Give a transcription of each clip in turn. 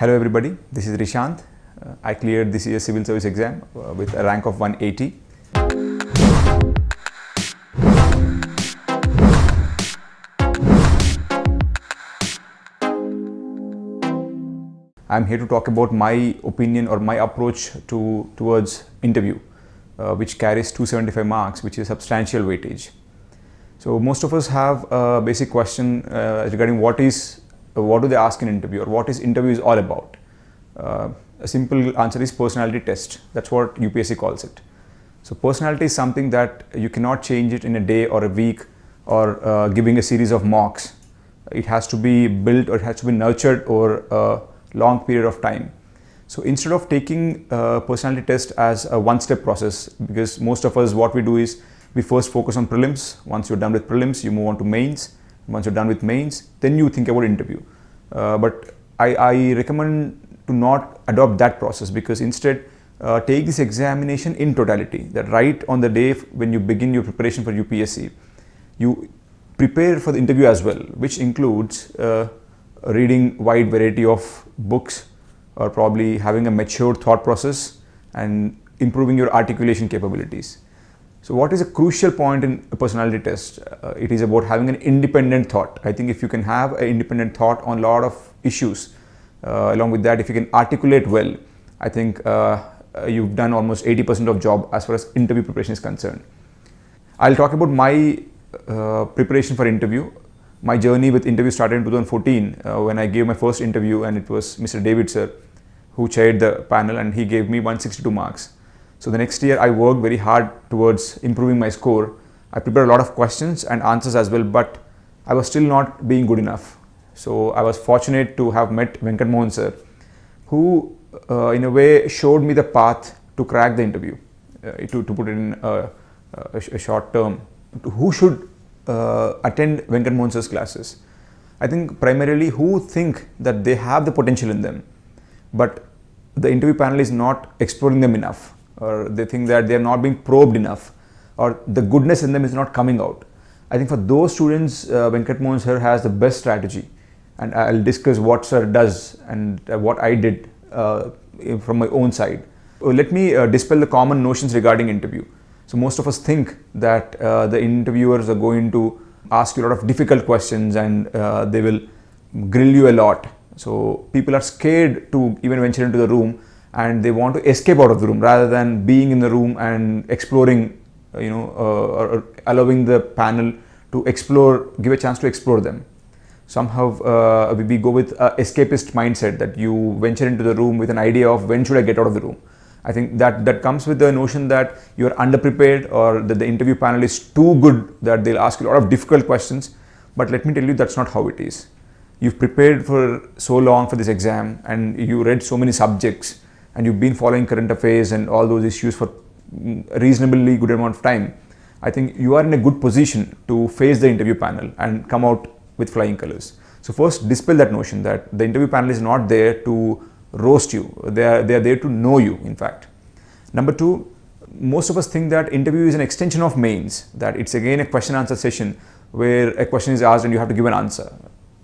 Hello everybody, this is Rishanth. I cleared this year's civil service exam with a rank of 180. I'm here to talk about my opinion or my approach towards interview, which carries 275 marks, which is substantial weightage. So most of us have a basic question regarding what do they ask in interview, or what is interview is all about. A simple answer is personality test. That's what UPSC calls it. So personality is something that you cannot change it in a day or a week or giving a series of mocks. It has to be built, or it has to be nurtured over a long period of time. So instead of taking a personality test as a one-step process, because most of us, what we do is we first focus on prelims. Once you're done with prelims, you move on to mains. Once you're done with mains, then you think about interview. But I recommend to not adopt that process, because instead take this examination in totality. That right on the day when you begin your preparation for UPSC, you prepare for the interview as well, which includes reading wide variety of books, or probably having a mature thought process and improving your articulation capabilities. So what is a crucial point in a personality test? It is about having an independent thought. I think if you can have an independent thought on a lot of issues, along with that, if you can articulate well, I think you've done almost 80% of job as far as interview preparation is concerned. I'll talk about my preparation for interview. My journey with interview started in 2014 when I gave my first interview, and it was Mr. David sir who chaired the panel, and he gave me 162 marks. So the next year I worked very hard towards improving my score. I prepared a lot of questions and answers as well, but I was still not being good enough. So I was fortunate to have met Venkata Mohan sir, who in a way showed me the path to crack the interview, to put it in a short term. Who should attend Venkata Mohan sir's classes? I think primarily who think that they have the potential in them, but the interview panel is not exploring them enough, or they think that they are not being probed enough, or the goodness in them is not coming out. I think for those students, Venkata Mohan sir has the best strategy, and I'll discuss what sir does and what I did from my own side. Let me dispel the common notions regarding interview. So most of us think that the interviewers are going to ask you a lot of difficult questions, and they will grill you a lot. So people are scared to even venture into the room, and they want to escape out of the room rather than being in the room and exploring, or allowing the panel to explore, give a chance to explore them. Somehow we go with an escapist mindset, that you venture into the room with an idea of when should I get out of the room. I think that comes with the notion that you are underprepared, or that the interview panel is too good that they'll ask you a lot of difficult questions. But let me tell you, that's not how it is. You've prepared for so long for this exam, and you read so many subjects, and you've been following current affairs and all those issues for a reasonably good amount of time. I think you are in a good position to face the interview panel and come out with flying colors. So first, dispel that notion that the interview panel is not there to roast you. They are there to know you, in fact. Number two, most of us think that interview is an extension of mains, that it's again a question answer session where a question is asked and you have to give an answer.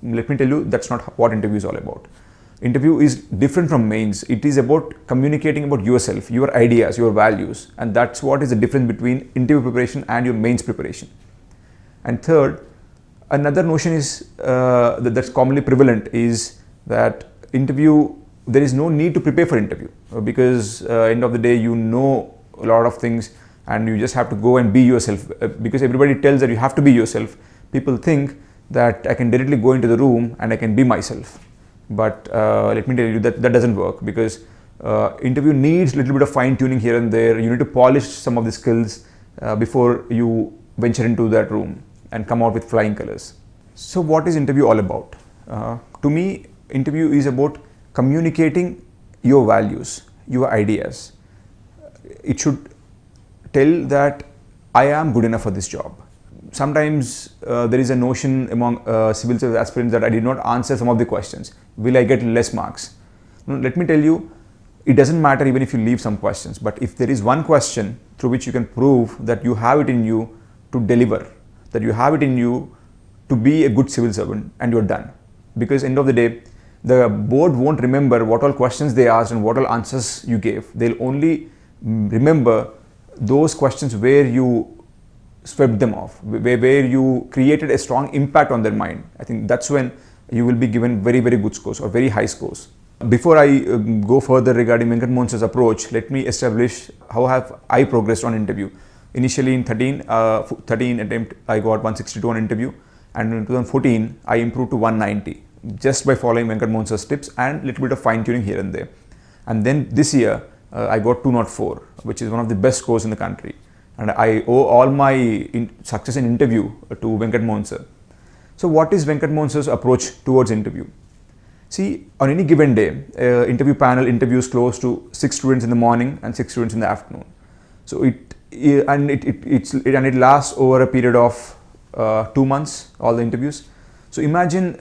Let me tell you, that's not what interview is all about. Interview is different from mains. It is about communicating about yourself, your ideas, your values, and that's what is the difference between interview preparation and your mains preparation. And third, another notion is that's commonly prevalent is that interview, there is no need to prepare for interview, because end of the day you know a lot of things, and you just have to go and be yourself, because everybody tells that you have to be yourself. People think that I can directly go into the room and I can be myself. But let me tell you that doesn't work, because interview needs a little bit of fine tuning here and there. You need to polish some of the skills before you venture into that room and come out with flying colors. So what is interview all about? To me, interview is about communicating your values, your ideas. It should tell that I am good enough for this job. Sometimes there is a notion among civil service aspirants that I did not answer some of the questions. Will I get less marks? No, let me tell you, it doesn't matter even if you leave some questions, but if there is one question through which you can prove that you have it in you to deliver, that you have it in you to be a good civil servant, and you're done. Because end of the day, The board won't remember what all questions they asked and what all answers you gave. They'll only remember those questions where you swept them off, where you created a strong impact on their mind. I think that's when you will be given very, very good scores or very high scores. Before I go further regarding Venkata Mohan's approach, let me establish how have I progressed on interview. Initially in 13 attempt, I got 162 on interview, and in 2014, I improved to 190 just by following Venkata Mohan's tips and little bit of fine tuning here and there. And then this year, I got 204, which is one of the best scores in the country. And I owe all my success in interview to Venkata Mohan sir. So what is Venkata Mohan sir's approach towards interview? See, on any given day, interview panel interviews close to 6 students in the morning and 6 students in the afternoon. So it lasts over a period of 2 months, all the interviews. So imagine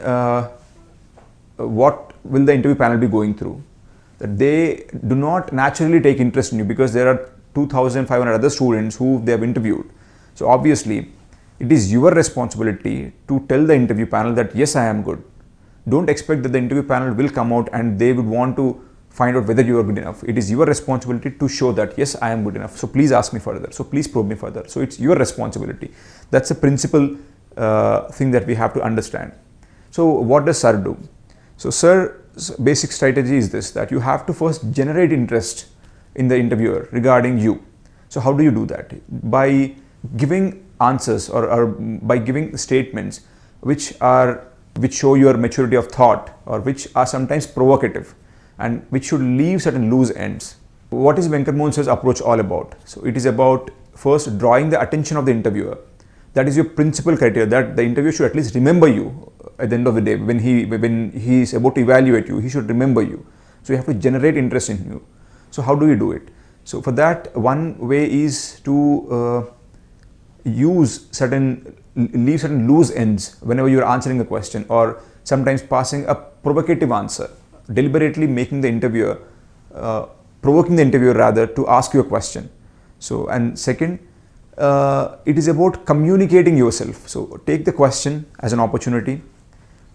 what will the interview panel be going through. That they do not naturally take interest in you because there are 2,500 other students who they have interviewed. So obviously, it is your responsibility to tell the interview panel that yes, I am good. Don't expect that the interview panel will come out and they would want to find out whether you are good enough. It is your responsibility to show that yes, I am good enough. So please ask me further. So please probe me further. So it's your responsibility. That's a principal thing that we have to understand. So what does sir do? So sir's basic strategy is this, that you have to first generate interest in the interviewer regarding you. So how do you do that? By giving answers or by giving statements which show your maturity of thought or which are sometimes provocative and which should leave certain loose ends. What is Venkata Mohan sir's approach all about? So it is about first drawing the attention of the interviewer. That is your principal criteria, that the interviewer should at least remember you at the end of the day. When he is about to evaluate you, he should remember you. So you have to generate interest in you. So how do you do it? So for that, one way is to leave certain loose ends whenever you are answering a question, or sometimes passing a provocative answer, deliberately making the interviewer, provoking the interviewer rather to ask you a question. So, and second, it is about communicating yourself. So take the question as an opportunity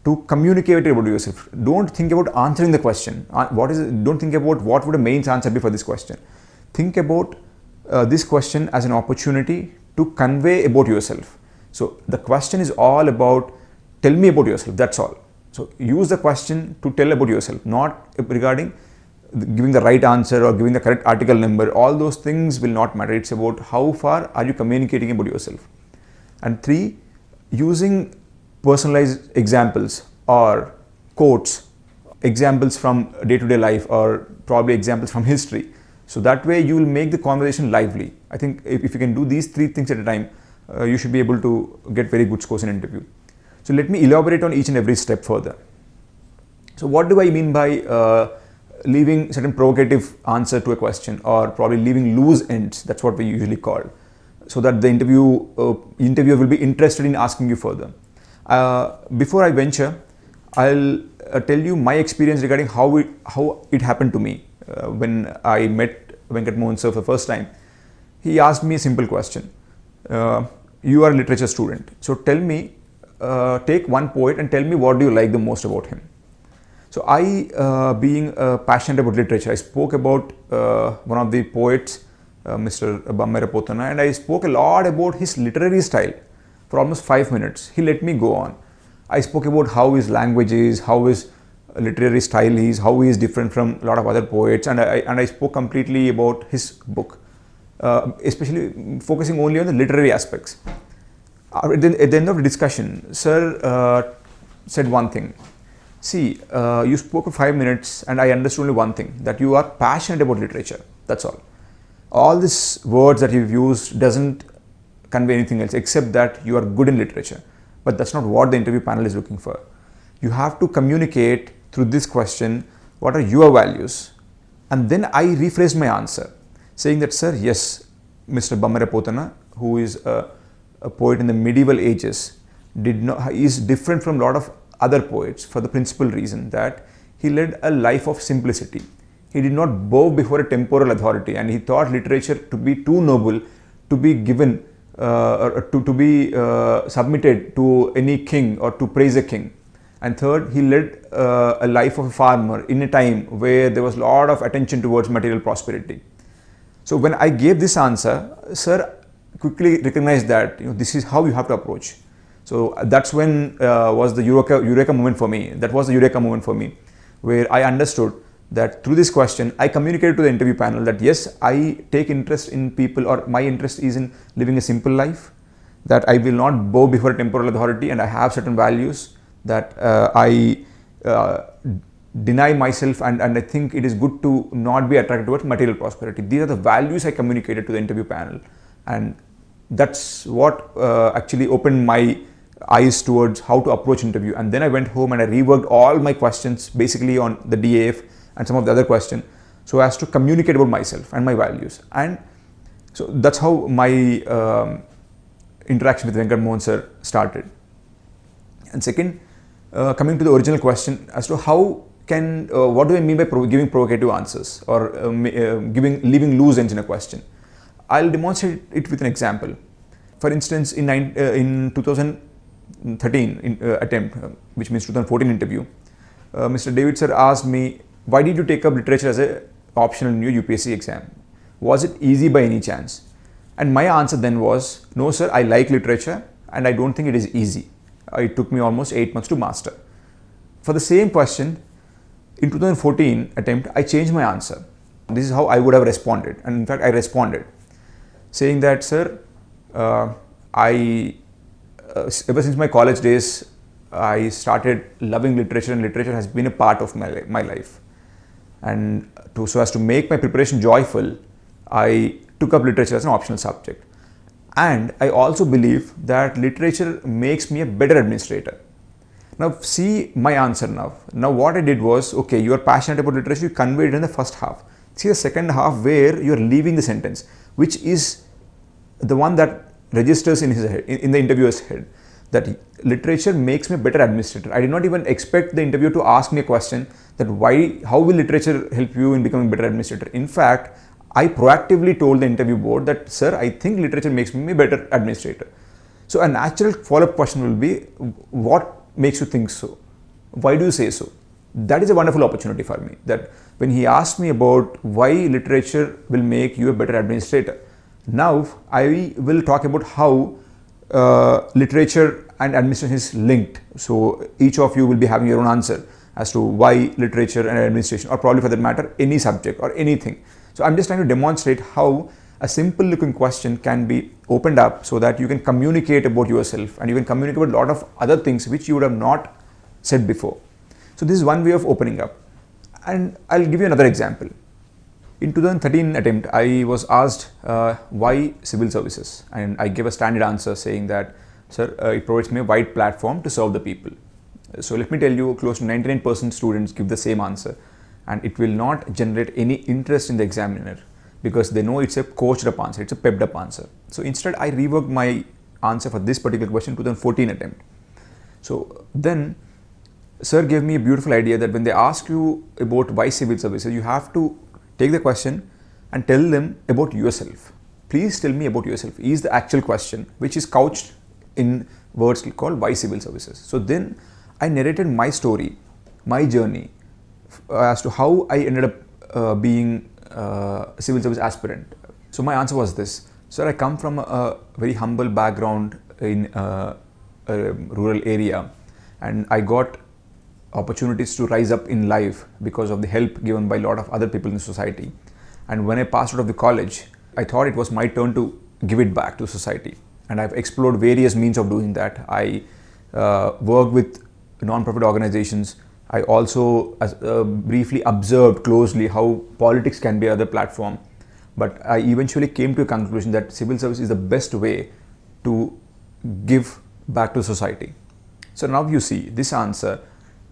to communicate about yourself. Don't think about answering the question. Don't think about what would a main answer be for this question. Think about this question as an opportunity to convey about yourself. So the question is all about tell me about yourself, that's all. So use the question to tell about yourself, not regarding giving the right answer or giving the correct article number. All those things will not matter. It's about how far are you communicating about yourself. And 3, using personalized examples or quotes, examples from day-to-day life or probably examples from history. So that way you will make the conversation lively. I think if you can do these 3 things at a time, you should be able to get very good scores in interview. So let me elaborate on each and every step further. So what do I mean by leaving certain provocative answer to a question, or probably leaving loose ends? That's what we usually call, so that the interviewer will be interested in asking you further. Before I venture, I'll tell you my experience regarding how it happened to me. When I met Venkata Mohan sir for the first time, he asked me a simple question. You are a literature student, so tell me, take one poet and tell me what do you like the most about him. So I, being passionate about literature, I spoke about one of the poets, Mr. Bammera Potana, and I spoke a lot about his literary style for almost 5 minutes. He let me go on. I spoke about how his language is, how his literary style is, how he is different from a lot of other poets, and I spoke completely about his book, especially focusing only on the literary aspects. At the end of the discussion, sir said one thing. See, you spoke for 5 minutes and I understood only one thing, that you are passionate about literature. That's all. All these words that you've used doesn't convey anything else except that you are good in literature. But that's not what the interview panel is looking for. You have to communicate through this question, what are your values? And then I rephrased my answer, saying that, sir, yes, Mr. Bammera Potana, who is a poet in the medieval ages, is different from a lot of other poets for the principal reason that he led a life of simplicity. He did not bow before a temporal authority, and he thought literature to be too noble to be given or to be submitted to any king or to praise a king. And third, he led a life of a farmer in a time where there was a lot of attention towards material prosperity. So when I gave this answer, sir quickly recognized that this is how you have to approach. So that's when was the eureka moment for me. That was the eureka moment for me, where I understood that through this question, I communicated to the interview panel that yes, I take interest in people, or my interest is in living a simple life, that I will not bow before a temporal authority, and I have certain values that I deny myself, and I think it is good to not be attracted towards material prosperity. These are the values I communicated to the interview panel, and that's what actually opened my eyes towards how to approach interview. And then I went home and I reworked all my questions basically on the DAF and some of the other questions, so as to communicate about myself and my values. And so that's how my interaction with Venkata Mohan sir started. And second, coming to the original question as to how can, what do I mean by giving provocative answers, or leaving loose ends in a question? I'll demonstrate it with an example. For instance, in 2013 attempt, which means 2014 interview, Mr. David sir asked me, why did you take up literature as an optional in your UPSC exam? Was it easy by any chance? And my answer then was, no sir, I like literature and I don't think it is easy. It took me almost 8 months to master. For the same question, in 2014 attempt, I changed my answer. This is how I would have responded. And in fact, I responded saying that, sir, ever since my college days, I started loving literature, and literature has been a part of my life. And so as to make my preparation joyful, I took up literature as an optional subject. And I also believe that literature makes me a better administrator. Now see my answer now. Now what I did was, okay, you are passionate about literature, you conveyed it in the first half. See the second half where you are leaving the sentence, which is the one that registers in his head, in the interviewer's head, that literature makes me a better administrator. I did not even expect the interviewer to ask me a question that how will literature help you in becoming a better administrator. In fact, I proactively told the interview board that, sir, I think literature makes me a better administrator. So a natural follow-up question will be, what makes you think so? Why do you say so? That is a wonderful opportunity for me, that when he asked me about why literature will make you a better administrator, now I will talk about how literature and administration is linked. So each of you will be having your own answer as to why literature and administration, or probably for that matter, any subject or anything. So I'm just trying to demonstrate how a simple looking question can be opened up so that you can communicate about yourself, and you can communicate about a lot of other things which you would have not said before. So this is one way of opening up. And I'll give you another example. In 2013 attempt, I was asked why civil services, and I gave a standard answer saying that, sir, it provides me a wide platform to serve the people. So let me tell you, close to 99% students give the same answer, and it will not generate any interest in the examiner because they know it's a coached up answer, it's a pepped up answer. So instead, I reworked my answer for this particular question in 2014 attempt. So then, sir gave me a beautiful idea that when they ask you about why civil services, you have to take the question and tell them about yourself. Please tell me about yourself is the actual question, which is couched in words called why civil services. So then I narrated my story, my journey as to how I ended up being a civil service aspirant. So my answer was this: sir, I come from a very humble background in a rural area, and I got opportunities to rise up in life because of the help given by a lot of other people in the society. And when I passed out of the college, I thought it was my turn to give it back to society. And I've explored various means of doing that. I worked with non-profit organizations. I also briefly observed closely how politics can be another platform. But I eventually came to a conclusion that civil service is the best way to give back to society. So now you see, this answer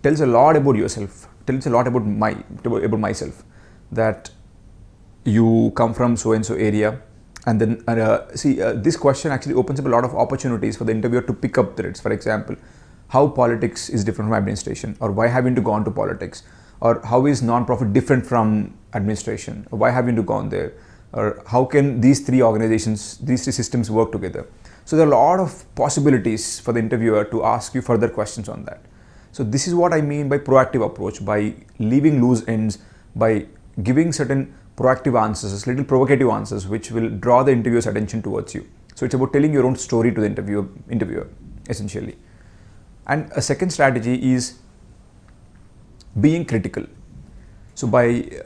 tells a lot about yourself, tells a lot about myself, that you come from so and so area. And then this question actually opens up a lot of opportunities for the interviewer to pick up threads. For example, how politics is different from administration, or why haven't you gone to politics, or how is non-profit different from administration, or why haven't you gone there, or how can these three organizations, these three systems work together. So there are a lot of possibilities for the interviewer to ask you further questions on that. So this is what I mean by proactive approach, by leaving loose ends, by giving certain proactive answers, little provocative answers, which will draw the interviewer's attention towards you. So it's about telling your own story to the interviewer essentially. And a second strategy is being critical. So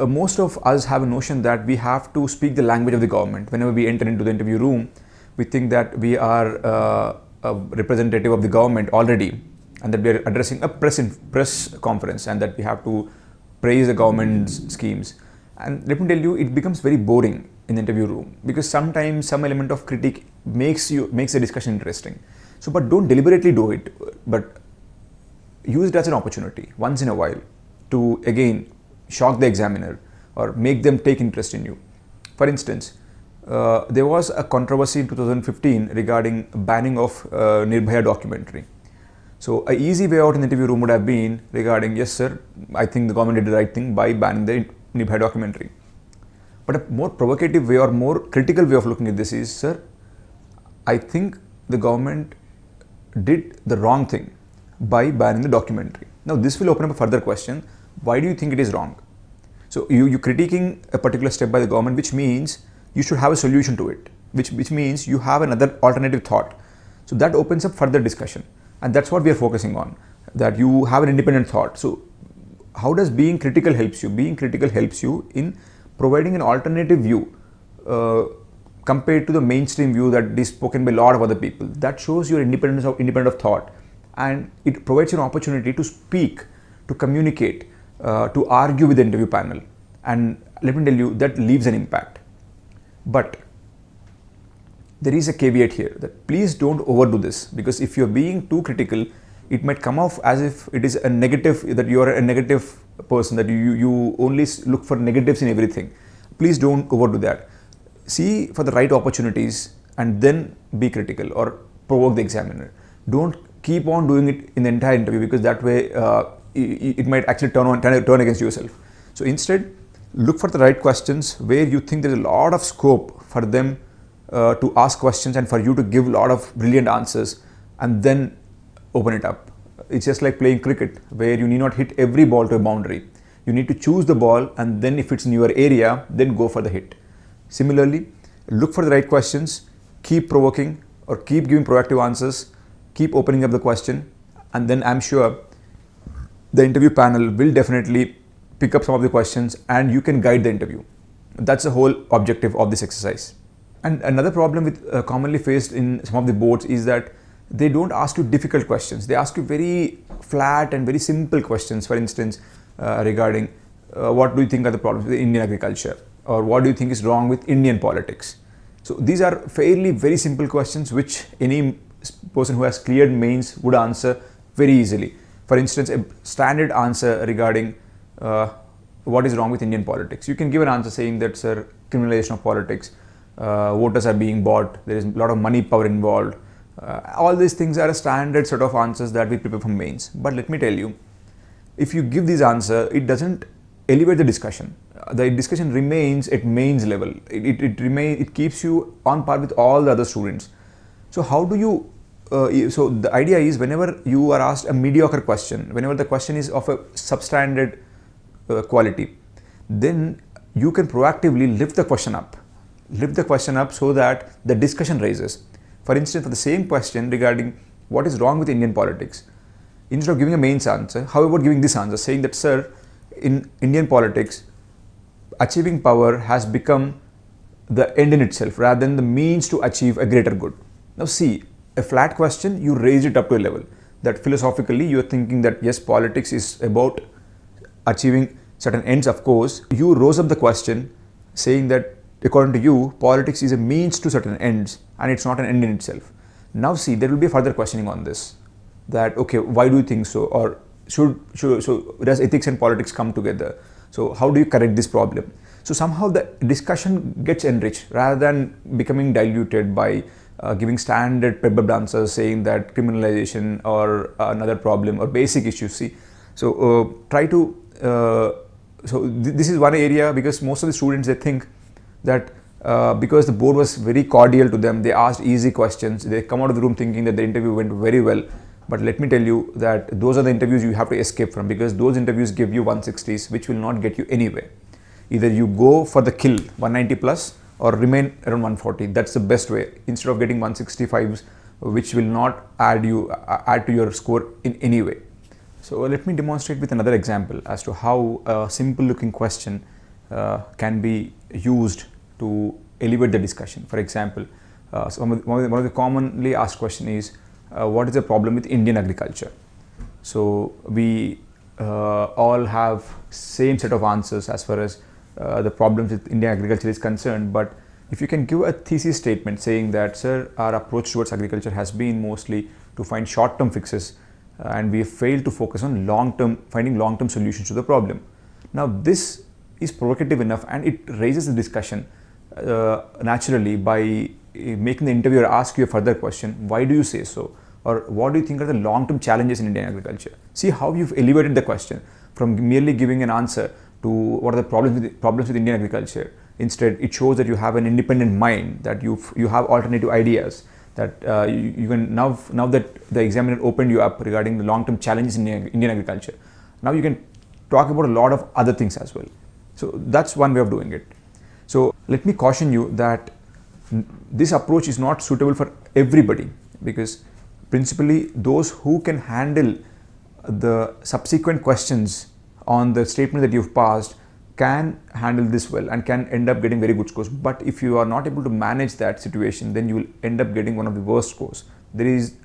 most of us have a notion that we have to speak the language of the government. Whenever we enter into the interview room, we think that we are a representative of the government already, and that we are addressing a press conference, and that we have to praise the government's schemes. And let me tell you, it becomes very boring in the interview room, because sometimes some element of critique makes the discussion interesting. So, but don't deliberately do it, but use it as an opportunity once in a while to again shock the examiner or make them take interest in you. For instance, there was a controversy in 2015 regarding banning of Nirbhaya documentary. So an easy way out in the interview room would have been regarding, yes sir, I think the government did the right thing by banning the Nirbhaya documentary. But a more provocative way or more critical way of looking at this is, sir, I think the government did the wrong thing by banning the documentary. Now this will open up a further question. Why do you think it is wrong? So you're critiquing a particular step by the government, which means you should have a solution to it, which means you have another alternative thought. So that opens up further discussion, and that's what we are focusing on, that you have an independent thought. So how does being critical helps you? Being critical helps you in providing an alternative view compared to the mainstream view that is spoken by a lot of other people. That shows your independent of thought, and it provides you an opportunity to speak, to communicate, to argue with the interview panel. And let me tell you, that leaves an impact. But there is a caveat here, that please don't overdo this, because if you're being too critical, it might come off as if it is a negative, that you are a negative person, that you only look for negatives in everything. Please don't overdo that. See for the right opportunities and then be critical or provoke the examiner. Don't keep on doing it in the entire interview, because that way it might actually turn against yourself. So instead, look for the right questions where you think there's a lot of scope for them to ask questions and for you to give a lot of brilliant answers, and then open it up. It's just like playing cricket, where you need not hit every ball to a boundary. You need to choose the ball, and then if it's in your area, then go for the hit. Similarly, look for the right questions, keep provoking or keep giving proactive answers, keep opening up the question, and then I'm sure the interview panel will definitely pick up some of the questions and you can guide the interview. That's the whole objective of this exercise. And another problem with commonly faced in some of the boards is that they don't ask you difficult questions. They ask you very flat and very simple questions. For instance, regarding what do you think are the problems with Indian agriculture, or what do you think is wrong with Indian politics? So these are fairly very simple questions which any person who has cleared mains would answer very easily. For instance, a standard answer regarding what is wrong with Indian politics. You can give an answer saying that, sir, criminalization of politics, voters are being bought, there is a lot of money power involved. All these things are a standard set of answers that we prepare from mains. But let me tell you, if you give this answer, it doesn't elevate the discussion. The discussion remains at mains level. It keeps you on par with all the other students. So how do you, so the idea is, whenever you are asked a mediocre question, whenever the question is of a substandard quality, then you can proactively lift the question up so that the discussion rises. For instance, for the same question regarding what is wrong with Indian politics, instead of giving a mains answer, how about giving this answer saying that, sir, in Indian politics, achieving power has become the end in itself rather than the means to achieve a greater good. Now see, a flat question, you raise it up to a level that philosophically you are thinking that yes, politics is about achieving certain ends. Of course, you rose up the question saying that according to you, politics is a means to certain ends and it's not an end in itself. Now see, there will be further questioning on this, that okay, why do you think so, or so does ethics and politics come together? So how do you correct this problem? So somehow the discussion gets enriched rather than becoming diluted by giving standard peppered answers saying that criminalization or another problem or basic issues. See, so try to this is one area, because most of the students, they think that because the board was very cordial to them, they asked easy questions, they come out of the room thinking that the interview went very well, But let me tell you that those are the interviews you have to escape from, because those interviews give you 160s which will not get you anywhere. Either you go for the kill 190 plus or remain around 140. That's the best way, instead of getting 165s which will not add to your score in any way. So let me demonstrate with another example as to how a simple looking question can be used to elevate the discussion. For example, one of the commonly asked question is, what is the problem with Indian agriculture? So we all have same set of answers as far as the problems with Indian agriculture is concerned. But if you can give a thesis statement saying that, sir, our approach towards agriculture has been mostly to find short-term fixes, and we have failed to focus on finding long-term solutions to the problem. Now this is provocative enough, and it raises the discussion naturally by making the interviewer ask you a further question. Why do you say so? Or what do you think are the long-term challenges in Indian agriculture? See how you've elevated the question from merely giving an answer to what are the problems with Indian agriculture. Instead, it shows that you have an independent mind, that you have alternative ideas, that you can now that the examiner opened you up regarding the long-term challenges in Indian agriculture. Now you can talk about a lot of other things as well. So that's one way of doing it. So let me caution you that this approach is not suitable for everybody, because principally those who can handle the subsequent questions on the statement that you've passed can handle this well and can end up getting very good scores. But if you are not able to manage that situation, then you will end up getting one of the worst scores. There is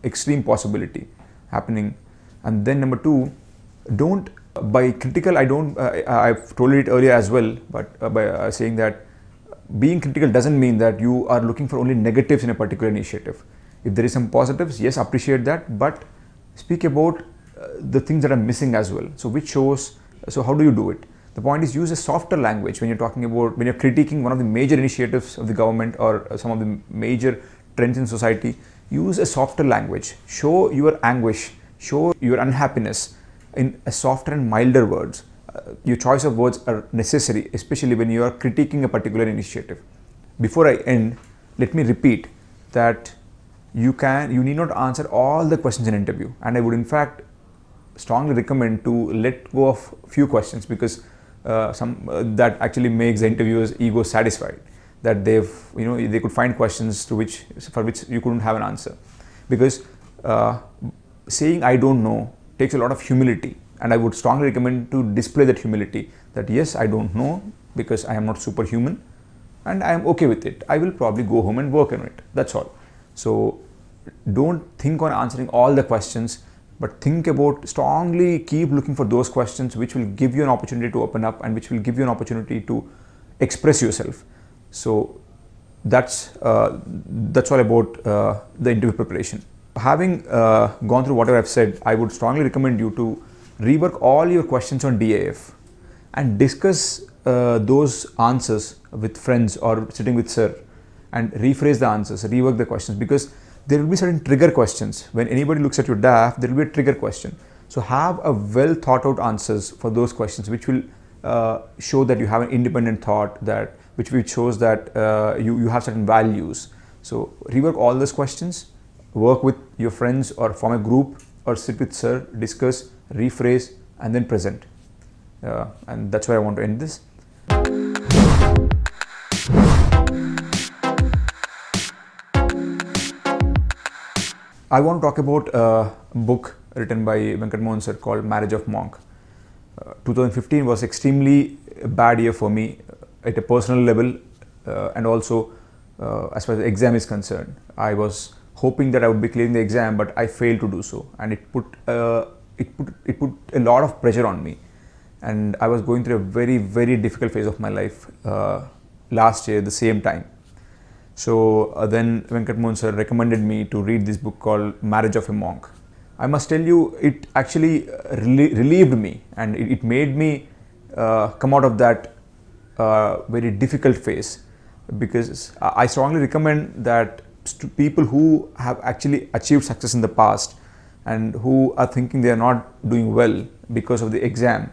extreme possibility happening. And then number two, don't by critical, I've told it earlier as well, but by saying that being critical doesn't mean that you are looking for only negatives in a particular initiative. If there is some positives, yes, appreciate that, but speak about the things that are missing as well. So how do you do it? The point is, use a softer language when you're critiquing one of the major initiatives of the government or some of the major trends in society. Use a softer language. Show your anguish, show your unhappiness in a softer and milder words. Your choice of words are necessary, especially when you are critiquing a particular initiative. Before I end, let me repeat that you need not answer all the questions in an interview, and I would in fact strongly recommend to let go of few questions, because that actually makes the interviewer's ego satisfied, that they could find questions for which you couldn't have an answer. Because saying I don't know takes a lot of humility, and I would strongly recommend to display that humility, that yes, I don't know because I am not superhuman and I am okay with it. I will probably go home and work on it. That's all. So don't think on answering all the questions, but think about, strongly keep looking for those questions which will give you an opportunity to open up and which will give you an opportunity to express yourself. So that's all about the interview preparation. Having gone through whatever I've said, I would strongly recommend you to rework all your questions on DAF and discuss those answers with friends or sitting with sir, and rephrase the answers, rework the questions, because there will be certain trigger questions. When anybody looks at your DAF, there will be a trigger question. So have a well thought out answers for those questions, which will show that you have an independent thought, which shows that you have certain values. So rework all those questions, work with your friends or form a group or sit with sir, discuss, rephrase, and then present. And that's where I want to end this. I want to talk about a book written by Venkata Mohan sir called Marriage of Monk. 2015 was extremely bad year for me at a personal level, and also as far as the exam is concerned. I was hoping that I would be clearing the exam, but I failed to do so, and it put a lot of pressure on me. And I was going through a very, very difficult phase of my life last year, the same time. So then Venkata Mohan sir recommended me to read this book called Marriage of a Monk. I must tell you, it actually relieved me, and it made me come out of that very difficult phase, because I strongly recommend that to people who have actually achieved success in the past and who are thinking they are not doing well because of the exam.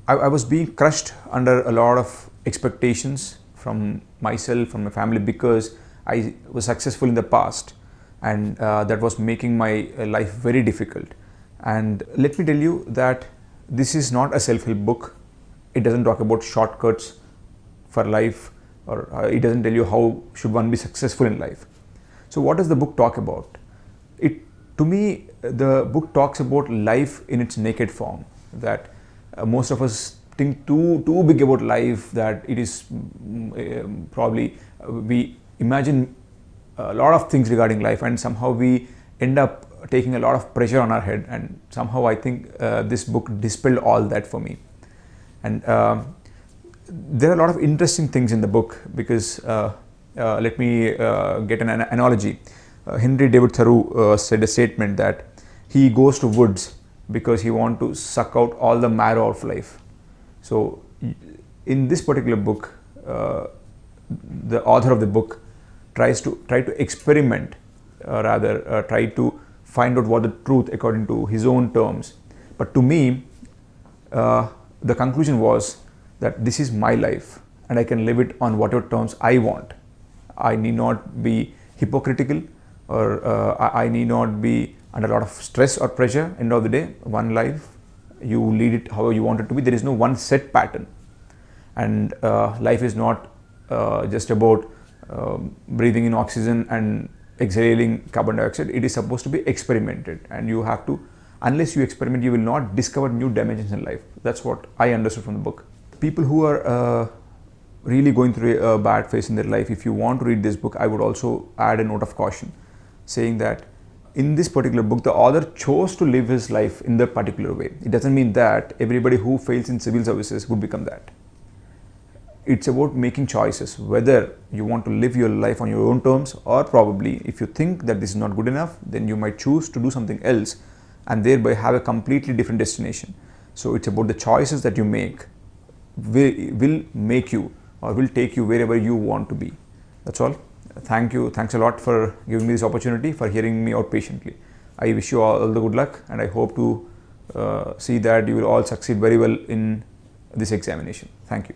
I was being crushed under a lot of expectations from myself, from my family, because I was successful in the past. and that was making my life very difficult. And let me tell you that this is not a self-help book. It doesn't talk about shortcuts for life, or it doesn't tell you how should one be successful in life. So what does the book talk about? To me, the book talks about life in its naked form, that most of us think too big about life, that it is probably we imagine a lot of things regarding life, and somehow we end up taking a lot of pressure on our head. And somehow I think this book dispelled all that for me. And there are a lot of interesting things in the book, because let me get an analogy. Henry David Thoreau said a statement that he goes to woods because he wants to suck out all the marrow of life. So in this particular book, the author of the book try to experiment, try to find out what the truth according to his own terms. But to me, the conclusion was that this is my life and I can live it on whatever terms I want. I need not be hypocritical, or I need not be under a lot of stress or pressure. End of the day, one life, you lead it however you want it to be. There is no one set pattern. And life is not just about breathing in oxygen and exhaling carbon dioxide. It is supposed to be experimented, and you have to, unless you experiment, you will not discover new dimensions in life. That's what I understood from the book. People who are really going through a bad phase in their life, if you want to read this book, I would also add a note of caution, saying that in this particular book, the author chose to live his life in that particular way. It doesn't mean that everybody who fails in civil services would become that. It's about making choices, whether you want to live your life on your own terms, or probably if you think that this is not good enough, then you might choose to do something else and thereby have a completely different destination. So it's about the choices that you make will make you, or will take you wherever you want to be. That's all. Thank you. Thanks a lot for giving me this opportunity, for hearing me out patiently. I wish you all the good luck, and I hope to see that you will all succeed very well in this examination. Thank you.